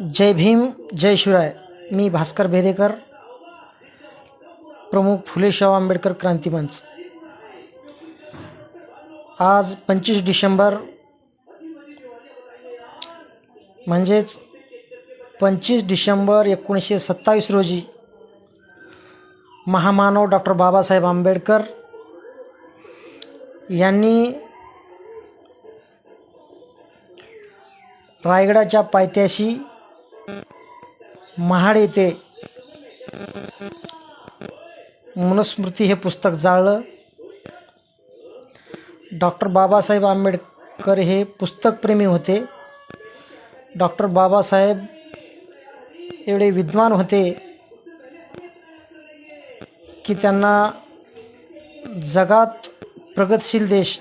जय भीम जय शिवराय. मी भास्कर भेदेकर, प्रमुख फुलेशाह आंबेडकर क्रांती मंच. आज 25 डिसेंबर म्हणजेच 25 डिसेंबर 1927 रोजी महामानव डॉक्टर बाबासाहेब आंबेडकर यांनी रायगडाच्या पायथ्याशी महाड येथे मनुस्मृती हे पुस्तक जाळलं. डॉक्टर बाबासाहेब आंबेडकर हे पुस्तकप्रेमी होते. डॉक्टर बाबासाहेब एवढे विद्वान होते की त्यांना जगात प्रगतशील देश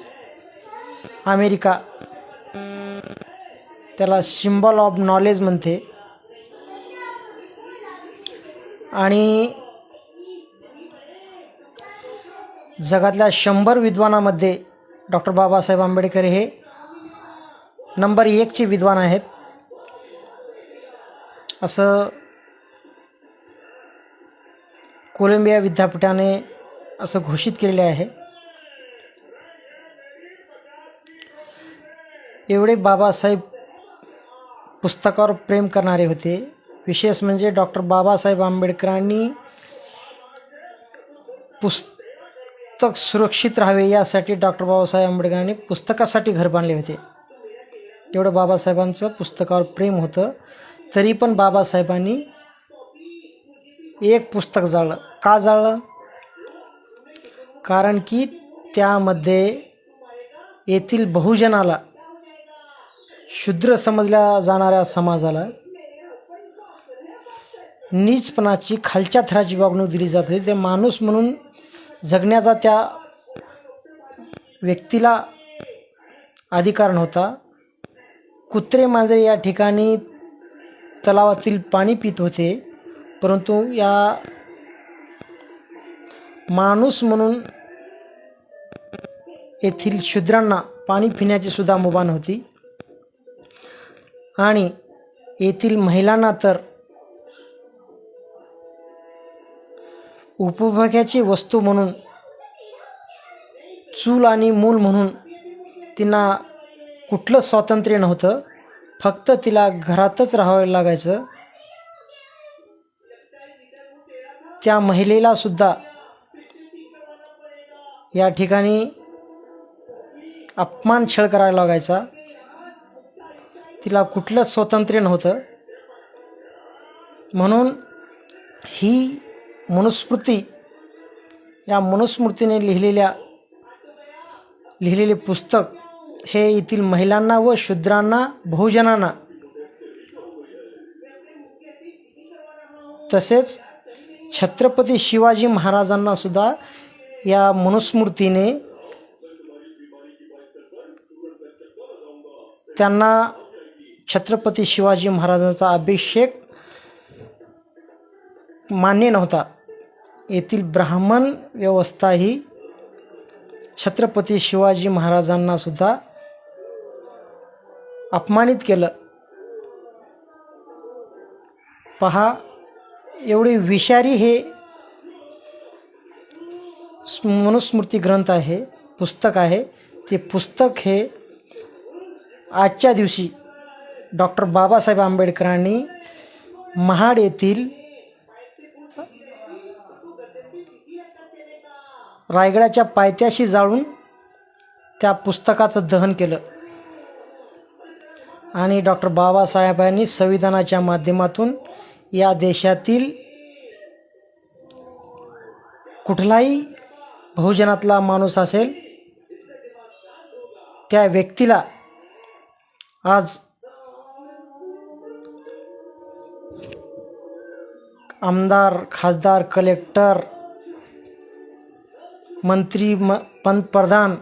अमेरिका त्याला सिम्बॉल ऑफ नॉलेज म्हणते आणि जगातल्या 100 विद्वानामध्ये डॉक्टर बाबासाहेब आंबेडकर हे नंबर 1 चे विद्वान आहेत असं कोलंबिया विद्यापीठाने असं घोषित केलेले आहे. एवढे बाबासाहेब पुस्तकावर प्रेम करणारे होते. विशेष म्हणजे डॉक्टर बाबासाहेब आंबेडकरांनी पुस्तक सुरक्षित राहावे यासाठी डॉक्टर बाबासाहेब आंबेडकरांनी पुस्तकासाठी घर बांधले होते. एवढं बाबासाहेबांचं पुस्तकावर प्रेम होतं. तरी पण बाबासाहेबांनी एक पुस्तक जाळलं. का जाळलं? कारण की त्यामध्ये येथील बहुजनाला, शूद्र समजल्या जाणाऱ्या समाजाला नीचपणाची, खालच्या थराची वागणूक दिली जात होती. ते माणूस म्हणून जगण्याचा त्या व्यक्तीला अधिकार नव्हता. कुत्रे मांजरे या ठिकाणी तलावातील पाणी पित होते, परंतु या माणूस म्हणून येथील शूद्रांना पाणी पिण्याची सुद्धा मुभा नव्हती. आणि येथील महिलांना तर उपभोगाची वस्तू म्हणून, चूल आणि मूल म्हणून तिला कुठलं स्वातंत्र्य नव्हतं. फक्त तिला घरातच राहावं लागायचं. त्या महिलेला सुद्धा या ठिकाणी अपमान छळ करायला लागायचा. तिला कुठलंच स्वातंत्र्य नव्हतं. म्हणून ही मनुस्मृती, या मनुस्मृतीने लिहिलेले पुस्तक हे येथील महिलांना व शूद्रांना, बहुजनांना, तसेच छत्रपती शिवाजी महाराजांना सुद्धा या मनुस्मृतीने त्यांना छत्रपती शिवाजी महाराजांचा अभिषेक मान्य नव्हता. येथील ब्राह्मण व्यवस्था ही छत्रपती शिवाजी महाराजांना सुद्धा अपमानित केलं. पहा, एवढी विषारी हे मनुस्मृती ग्रंथ आहे, पुस्तक आहे. ते पुस्तक हे आजच्या दिवशी डॉक्टर बाबासाहेब आंबेडकरांनी महाड येथील रायगडाच्या पायथ्याशी जाळून त्या पुस्तकाचं दहन केलं. आणि डॉक्टर बाबासाहेबांनी संविधानाच्या माध्यमातून या देशातील कुठलाही बहुजनातला माणूस असेल त्या व्यक्तीला आज आमदार, खासदार, कलेक्टर, मंत्री, पंतप्रधान,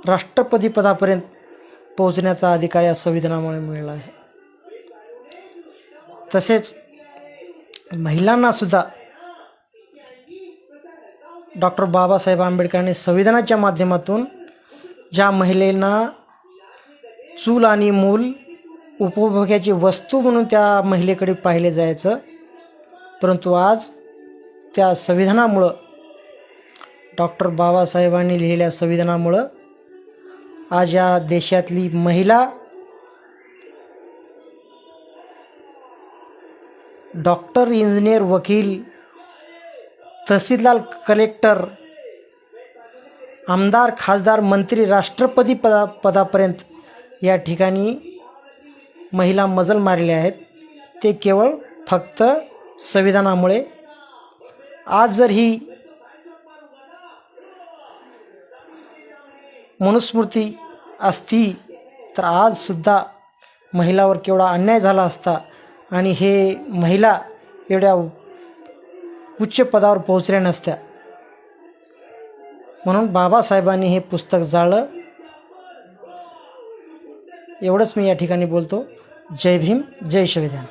राष्ट्रपती पदापर्यंत पोहोचण्याचा अधिकार या संविधानामुळे मिळाला आहे. तसेच महिलांना सुद्धा डॉक्टर बाबासाहेब आंबेडकरांनी संविधानाच्या माध्यमातून ज्या महिलेना चूल आणि मूल उपभोगाची वस्तू म्हणून त्या महिलेकडे पाहिले जायचं. परंतु आज त्या संविधानामुळं, डॉक्टर बाबासाहेबांनी लिहिलेल्या संविधानामुळं आज या देशातली महिला डॉक्टर, इंजिनियर, वकील, तहसीलदार, कलेक्टर, आमदार, खासदार, मंत्री, राष्ट्रपती पदापर्यंत या ठिकाणी महिला मजल मारले आहेत. ते केवळ फक्त संविधानामुळे. आज जर ही मनुस्मृती असती तर आजसुद्धा महिलावर केवढा अन्याय झाला असता आणि हे महिला एवढ्या उच्च पदावर पोहोचल्या नसत्या. म्हणून बाबासाहेबांनी हे पुस्तक जाळलं. एवढंच मी या ठिकाणी बोलतो. जय भीम, जय संविधान.